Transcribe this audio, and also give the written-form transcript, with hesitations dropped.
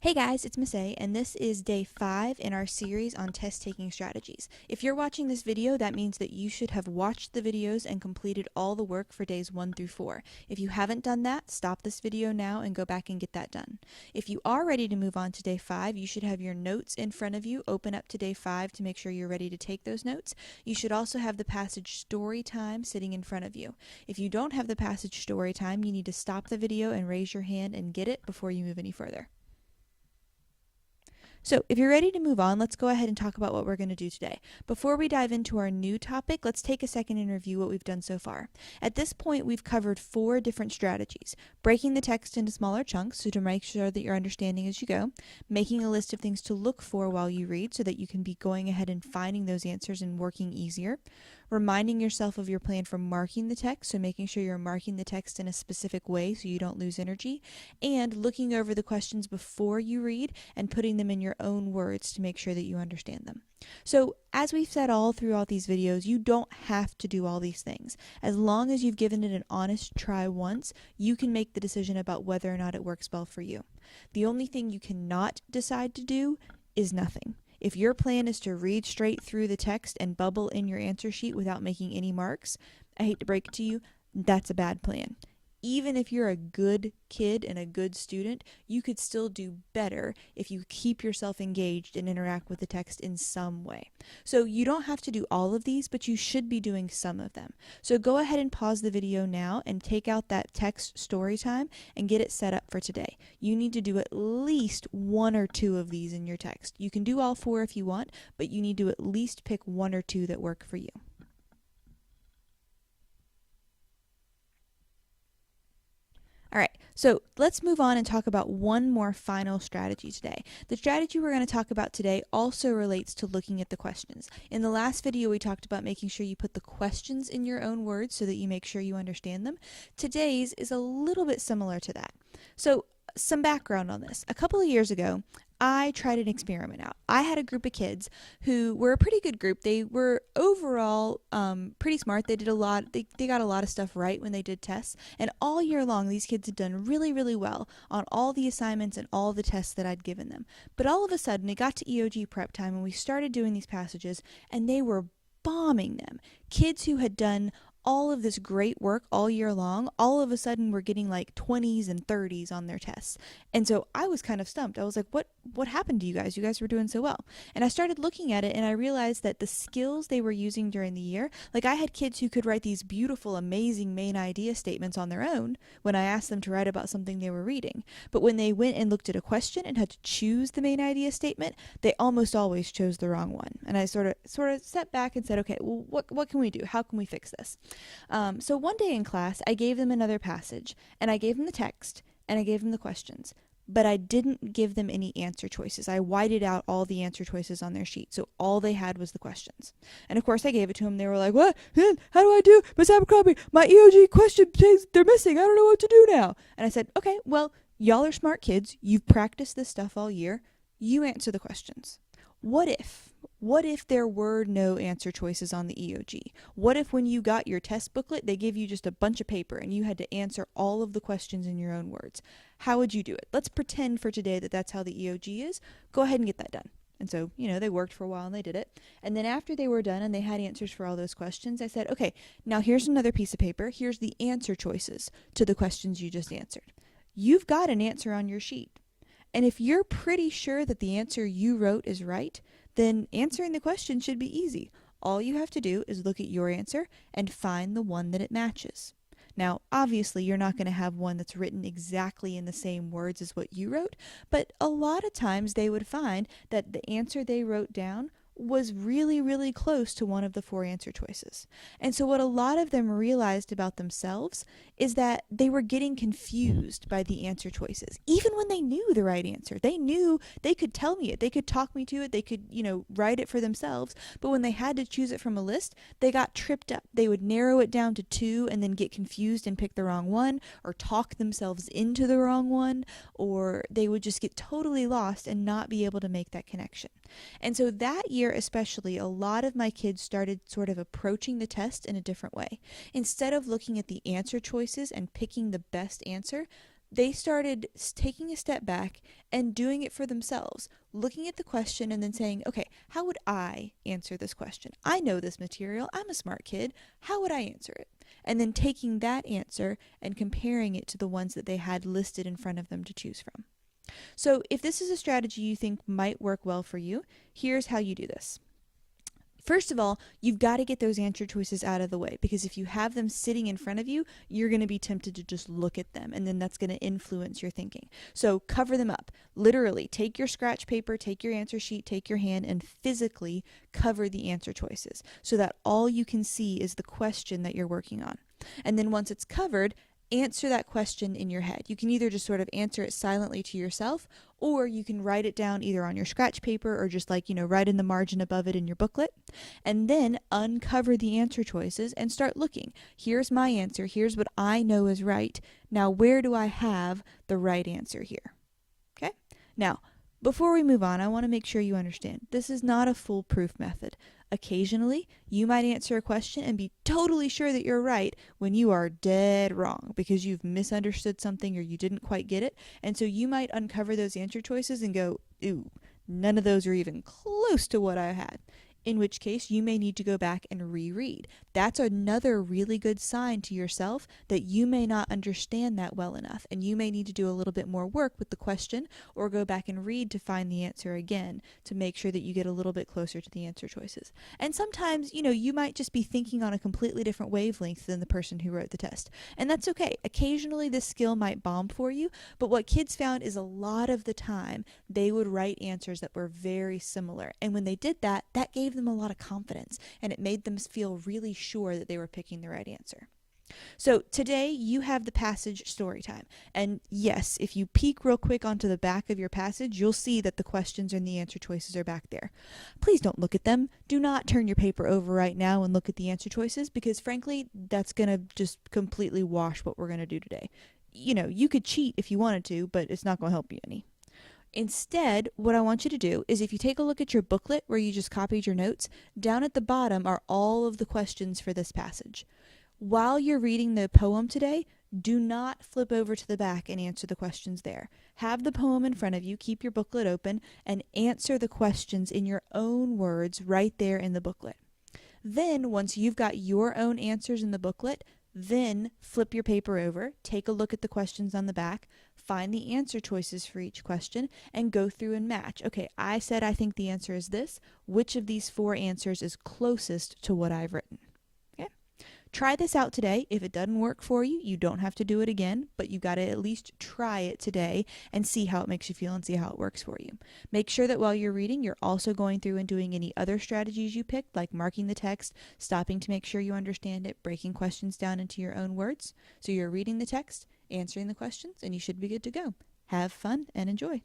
Hey guys, it's Miss A, and this is day 5 in our series on test taking strategies. If you're watching this video, that means that you should have watched the videos and completed all the work for days 1 through 4. If you haven't done that, stop this video now and go back and get that done. If you are ready to move on to day 5, you should have your notes in front of you. Open up to day 5 to make sure you're ready to take those notes. You should also have the passage story time sitting in front of you. If you don't have the passage story time, you need to stop the video and raise your hand and get it before you move any further. So if you're ready to move on, let's go ahead and talk about what we're going to do today. Before we dive into our new topic, let's take a second and review what we've done so far. At this point, we've covered 4 different strategies: breaking the text into smaller chunks so to make sure that you're understanding as you go, making a list of things to look for while you read so that you can be going ahead and finding those answers and working easier, reminding yourself of your plan for marking the text, so making sure you're marking the text in a specific way so you don't lose energy, and looking over the questions before you read and putting them in your own words to make sure that you understand them. So, as we've said all throughout these videos, you don't have to do all these things. As long as you've given it an honest try once, you can make the decision about whether or not it works well for you. The only thing you cannot decide to do is nothing. If your plan is to read straight through the text and bubble in your answer sheet without making any marks, I hate to break it to you, that's a bad plan. Even if you're a good kid and a good student, you could still do better if you keep yourself engaged and interact with the text in some way. So you don't have to do all of these, but you should be doing some of them. So go ahead and pause the video now and take out that text story time and get it set up for today. You need to do at least 1 or 2 of these in your text. You can do all 4 if you want, but you need to at least pick 1 or 2 that work for you. All right, so let's move on and talk about one more final strategy today. The strategy we're going to talk about today also relates to looking at the questions. In the last video, we talked about making sure you put the questions in your own words so that you make sure you understand them. Today's is a little bit similar to that. So, some background on this. A couple of years ago, I tried an experiment out. I had a group of kids who were a pretty good group. They were overall pretty smart. They did a lot. They got a lot of stuff right when they did tests. And all year long, these kids had done really, really well on all the assignments and all the tests that I'd given them. But all of a sudden, it got to EOG prep time, and we started doing these passages, and they were bombing them. Kids who had done all of this great work all year long, all of a sudden were getting like 20s and 30s on their tests. And so I was kind of stumped. I was like, what happened to you guys? You guys were doing so well. And I started looking at it, and I realized that the skills they were using during the year, like I had kids who could write these beautiful, amazing main idea statements on their own when I asked them to write about something they were reading. But when they went and looked at a question and had to choose the main idea statement, they almost always chose the wrong one. And I sort of stepped back and said, okay, well, what can we do? How can we fix this? So one day in class, I gave them another passage, and I gave them the text, and I gave them the questions, but I didn't give them any answer choices. I whited out all the answer choices on their sheet, so all they had was the questions. And of course, I gave it to them. They were like, what? How do I do? Miss Abercrombie, my EOG question says they're missing. I don't know what to do now. And I said, okay, well, y'all are smart kids. You've practiced this stuff all year. You answer the questions. What if there were no answer choices on the EOG? What if when you got your test booklet, they gave you just a bunch of paper and you had to answer all of the questions in your own words? How would you do it? Let's pretend for today that that's how the EOG is. Go ahead and get that done. And so, they worked for a while and they did it. And then after they were done and they had answers for all those questions, I said, okay, now here's another piece of paper. Here's the answer choices to the questions you just answered. You've got an answer on your sheet. And if you're pretty sure that the answer you wrote is right, then answering the question should be easy. All you have to do is look at your answer and find the one that it matches. Now, obviously, you're not going to have one that's written exactly in the same words as what you wrote, but a lot of times they would find that the answer they wrote down was really, really close to one of the 4 answer choices. And so what a lot of them realized about themselves is that they were getting confused by the answer choices. Even when they knew the right answer, they knew they could tell me it, they could talk me to it, they could, write it for themselves. But when they had to choose it from a list, they got tripped up. They would narrow it down to 2 and then get confused and pick the wrong one, or talk themselves into the wrong one, or they would just get totally lost and not be able to make that connection. And so that year especially, a lot of my kids started sort of approaching the test in a different way. Instead of looking at the answer choices and picking the best answer, they started taking a step back and doing it for themselves, looking at the question and then saying, okay, how would I answer this question? I know this material. I'm a smart kid. How would I answer it? And then taking that answer and comparing it to the ones that they had listed in front of them to choose from. So if this is a strategy you think might work well for you, here's how you do this. First of all, you've got to get those answer choices out of the way, because if you have them sitting in front of you, you're going to be tempted to just look at them, and then that's going to influence your thinking. So cover them up. Literally, take your scratch paper, take your answer sheet, take your hand, and physically cover the answer choices so that all you can see is the question that you're working on. And then once it's covered, answer that question in your head. You can either just sort of answer it silently to yourself, or you can write it down either on your scratch paper or just write in the margin above it in your booklet, and then uncover the answer choices and start looking. Here's my answer. Here's what I know is right. Now, where do I have the right answer here? Okay? Now, before we move on, I want to make sure you understand this is not a foolproof method. Occasionally, you might answer a question and be totally sure that you're right when you are dead wrong because you've misunderstood something or you didn't quite get it. And so you might uncover those answer choices and go, ooh, none of those are even close to what I had. In which case, you may need to go back and reread. That's another really good sign to yourself that you may not understand that well enough, and you may need to do a little bit more work with the question or go back and read to find the answer again to make sure that you get a little bit closer to the answer choices. And sometimes, you might just be thinking on a completely different wavelength than the person who wrote the test. And that's okay. Occasionally, this skill might bomb for you, but what kids found is a lot of the time they would write answers that were very similar. And when they did that, that gave them a lot of confidence, and it made them feel really sure that they were picking the right answer. So today you have the passage story time. And yes, if you peek real quick onto the back of your passage, you'll see that the questions and the answer choices are back there. Please don't look at them. Do not turn your paper over right now and look at the answer choices, because frankly, that's going to just completely wash what we're going to do today. You could cheat if you wanted to, but it's not going to help you any. Instead, what I want you to do is if you take a look at your booklet where you just copied your notes, down at the bottom are all of the questions for this passage. While you're reading the poem today, do not flip over to the back and answer the questions there. Have the poem in front of you, keep your booklet open, and answer the questions in your own words right there in the booklet. Then, once you've got your own answers in the booklet, then flip your paper over, take a look at the questions on the back, find the answer choices for each question, and go through and match. Okay, I said I think the answer is this. Which of these 4 answers is closest to what I've written? Okay. Try this out today. If it doesn't work for you, you don't have to do it again, but you got to at least try it today and see how it makes you feel and see how it works for you. Make sure that while you're reading, you're also going through and doing any other strategies you picked, like marking the text, stopping to make sure you understand it, breaking questions down into your own words. So you're reading the text, answering the questions, and you should be good to go. Have fun and enjoy.